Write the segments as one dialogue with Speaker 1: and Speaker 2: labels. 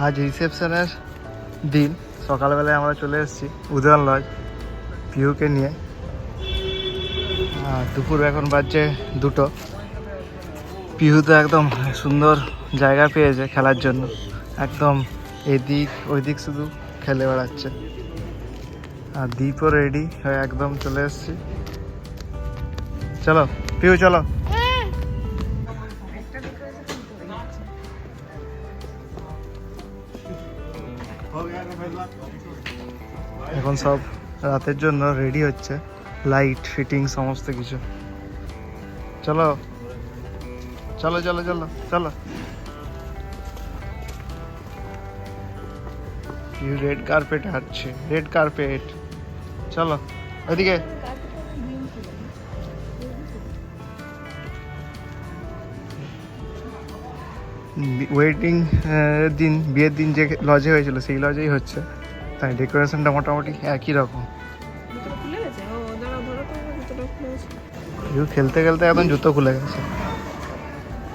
Speaker 1: আজ রিসেপশনের দিন, সকালবেলায় আমরা চলে এসেছি উদয়ন লজ পিহুকে নিয়ে। দুপুর এখন বাজছে 2টো। পিহু তো একদম সুন্দর জায়গা পেয়েছে খেলার জন্য, একদম এদিক ওইদিক শুধু খেলে বেড়াচ্ছে। আর দীপও রেডি হয়ে একদম চলে এসেছি। চলো পিহু চলো। এখন সব রাতের জন্য রেডি হচ্ছে, লাইট ফিটিং সমস্ত কিছু। চলো চলো চলো চলো চলো। রেড কার্পেট হাঁটছে, রেড কার্পেট। চলো ওইদিকে। ওয়েডিং দিন, বিয়ের দিন যে লজে হয়েছিল সেই লজেই হচ্ছে, তাই ডেকোরেশনটা মোটামুটি একই রকম। খেলতে খেলতে একদম জুতো খুলে গেছে।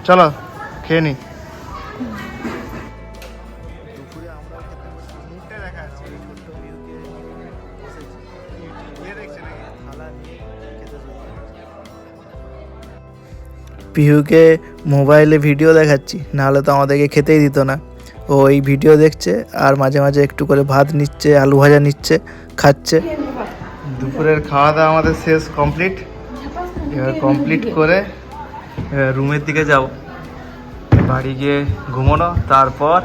Speaker 1: চলো খেয়ে নি। পিহুকে মোবাইলে ভিডিও দেখাচ্ছি, নাহলে তো আমাদেরকে খেতেই দিত না। ও এই ভিডিও দেখছে আর মাঝে মাঝে একটু করে ভাত নিচ্ছে, আলু ভাজা নিচ্ছে, খাচ্ছে। দুপুরের খাওয়া দাওয়া আমাদের শেষ, কমপ্লিট। এবার কমপ্লিট করে রুমের দিকে যাব, বাড়ি গিয়ে ঘুমোনো। তারপর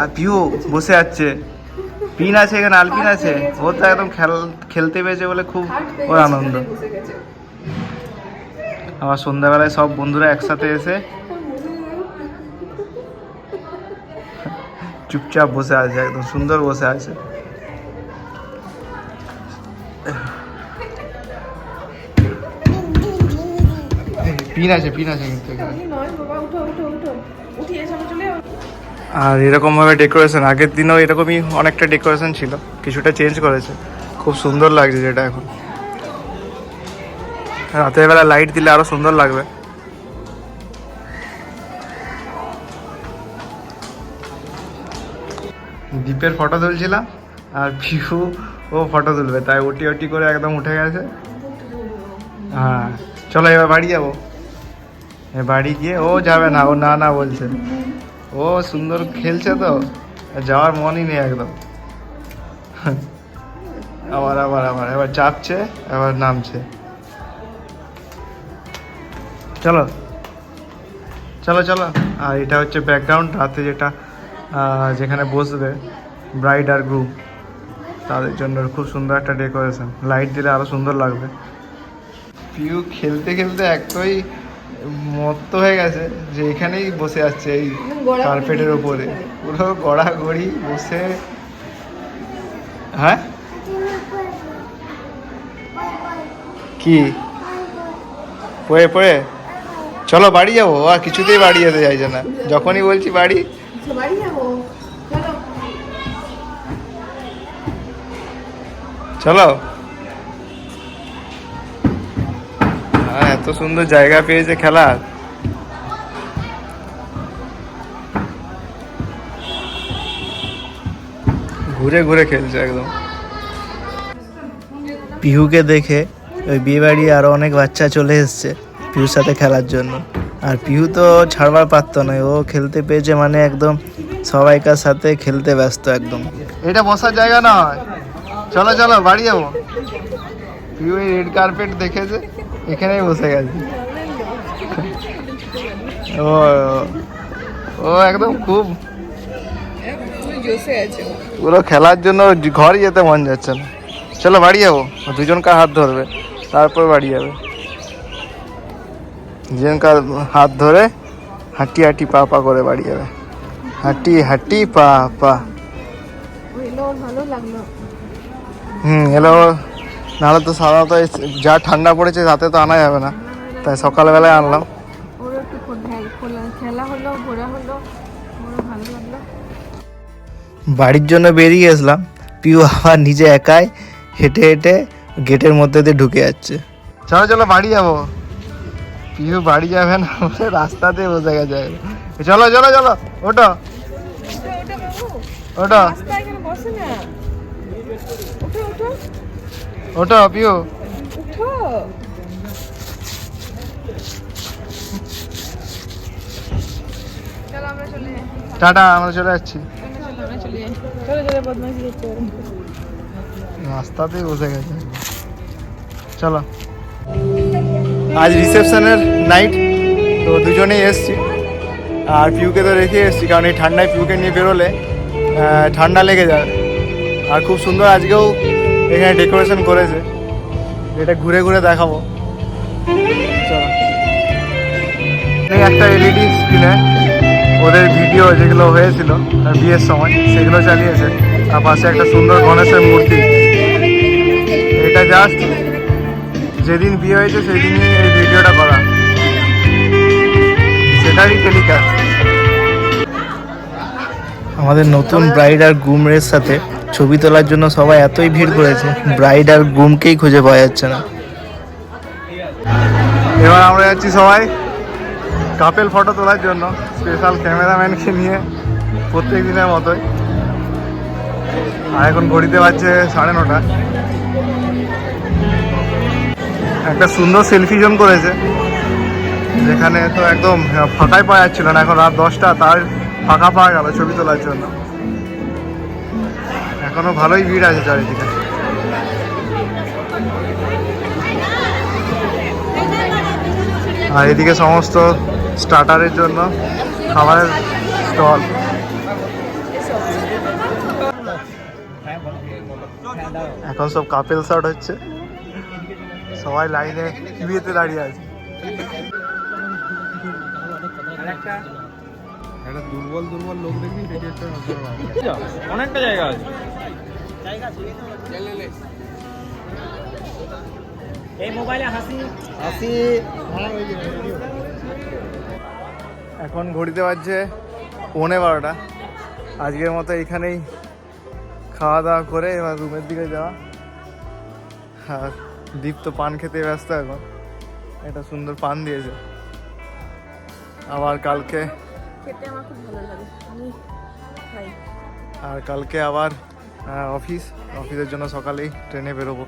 Speaker 1: আর পিহু বসে আছে, পিন আছে এখানে, আলপিন আছে। ও তো একদম খেলতে পেয়েছে বলে খুব ওর আনন্দ। আবার সন্ধ্যাবেলায় সব বন্ধুরা একসাথে এসে চুপচাপ বসে আছে, একদম সুন্দর বসে আছে। পিন আছে কিন্তু এখানে। আর এরকম ভাবে ডেকোরেশন, আগের দিনও এরকমই অনেকটা ডেকোরেশন ছিল, কিছুটা চেঞ্জ করেছে, খুব সুন্দর লাগছে যেটা এখন। রাতের বেলা লাইট দিলে আরো সুন্দর লাগবে। দীপের ফটো তুলছিলাম আর পিহু ও ফটো তুলবে, তাই ওটি করে একদম উঠে গেছে। হ্যাঁ চলো এবার বাড়ি যাবো। বাড়ি গিয়ে ও যাবে না, ও না বলছে। ও সুন্দর খেলছে তো, যাওয়ার মনই নেই একদম। আবার এবার চাপছে, এবার নামছে। চলো চলো চলো। আর এটা হচ্ছে ব্যাকগ্রাউন্ড, রাতে যেখানে বসবে ব্রাইড আর গ্রুম, তাদের জন্য খুব সুন্দর একটা ডেকোরেশন, লাইট দিলে আরো সুন্দর লাগবে। পিউ খেলতে খেলতে একটাই মত্ত হয়ে গেছে যে এখানেই বসে আছে এই কার্পেটের ওপরে, পুরো গড়াগড়ি বসে। হ্যাঁ কি পড়ে চলো বাড়ি যাবো। আর কিছুতেই বাড়ি যেতে চাইছে না, যখনই বলছি বাড়ি। চলো। হ্যাঁ এত সুন্দর জায়গা পেয়েছে খেলার। ঘুরে ঘুরে খেলছে একদম। পিহুকে দেখে ওই বিয়ে বাড়ি আরো অনেক বাচ্চা চলে এসছে পিহুর সাথে খেলার জন্য। আর পিহু তো ছাড়বার পারতো না, ও খেলতে পেয়েছে মানে একদম সবাইকার সাথে খেলতে ব্যস্ত একদম। এটা বসার জায়গা নয়, চলো চলো বাড়ি যাবো। পিহু এই রেড কার্পেট দেখেছে, এখানেই বসে গেছে। ও একদম খুব পুরো খেলার জন্য ঘরই যেতে মন যাচ্ছে না। চলো বাড়ি যাবো, দুজনকার হাত ধরবে তারপর বাড়ি যাবে। দুজনকার হাত ধরে হাঁটি হাঁটি পা পা করে বাড়ি যাবে, হাঁটি হাঁটি পা পা। এলো। নাহলে তো সাধারণত যা ঠান্ডা পড়েছে রাতে তো আনা যাবে না, তাই সকালবেলায় আনলাম। বাড়ির জন্য বেরিয়ে গেছিলাম, পিউ আবার নিজে একাই হেঁটে হেঁটে গেটের মধ্যে দিয়ে ঢুকে যাচ্ছে। চলো চলো বাড়ি যাবো। পিউ বাড়ি যাবে না, রাস্তাতে বসে গেছে। চলো চলো চলো ওটো। ওটা
Speaker 2: রাস্তা এখানে বসে না। ওঠো ওঠো
Speaker 1: ওটা পিও
Speaker 2: ওঠো। চলো আমরা চলে যাই।
Speaker 1: টাটা, আমরা চলে যাচ্ছি।
Speaker 2: চলো আমরা চলে যাই। চলো চলো বদমাইশি করতে হবে।
Speaker 1: রাস্তাতেই বসে গেছে। চলো, আজ রিসেপশনের নাইট, তো দুজনেই এসছি। আর পিউকে তো রেখে এসছি, কারণ এই ঠান্ডায় পিউকে নিয়ে বেরোলে ঠান্ডা লেগে যায়। আর খুব সুন্দর আজকেও এখানে ডেকোরেশন করেছে, এটা ঘুরে ঘুরে দেখাবো। চলো, এই একটা এলইডি স্ক্রিনে ওদের ভিডিও যেগুলো হয়েছিল বিয়ের সময় সেগুলো চালিয়েছে। আর পাশে একটা সুন্দর গণেশের মূর্তি। এটা জাস্ট যেদিন বিয়ে হয়েছে সেই দিনই এই ভিডিওটা করা, সেটারই টেলিকাস্ট। আমাদের নতুন ব্রাইড আর গ্রুমের সাথে ছবি তোলার জন্য সবাই এতই ভিড় করেছে, ব্রাইড আর গ্রুমকেই খুঁজে পাওয়া যাচ্ছে না। এবার আমরা যাচ্ছি সবাই কাপেল ফটো তোলার জন্য, স্পেশাল ক্যামেরাম্যানকে নিয়ে প্রত্যেক দিনের মতোই। আর এখন ঘড়িতে বাজছে 9:30। একটা সুন্দর সেলফি জোন করেছে, যেখানে তো একদম ফাঁকাই পাওয়া যাচ্ছিল না। এখন রাত 10টা, তার ফাঁকা পাওয়া গেল ছবি তোলার জন্য। এখনো ভালোই ভিড় আছে চারিদিকে। আর এদিকে সমস্ত স্টার্টারের জন্য খাবারের স্টল। এখন সব কাপেল শট হচ্ছে, সবাই লাইনে বিয়েতে দাঁড়িয়ে আছে।
Speaker 3: একটা দুর্বল লোক দেখবি অনেকটা জায়গা আছে। এই মোবাইলে হাসি
Speaker 1: এখন ঘড়িতে বাজছে 11:15। আজকের মতো এখানেই খাওয়া দাওয়া করে এবার রুমের দিকে যাওয়া। আর দীপ তো পান খেতে ব্যস্ত এখন, একটা সুন্দর পান দিয়েছে। আবার কালকে
Speaker 2: খেতে আমার খুব ভালো লাগে, আমি খাই।
Speaker 1: আর কালকে আবার অফিসের জন্য সকালেই ট্রেনে বেরোবো।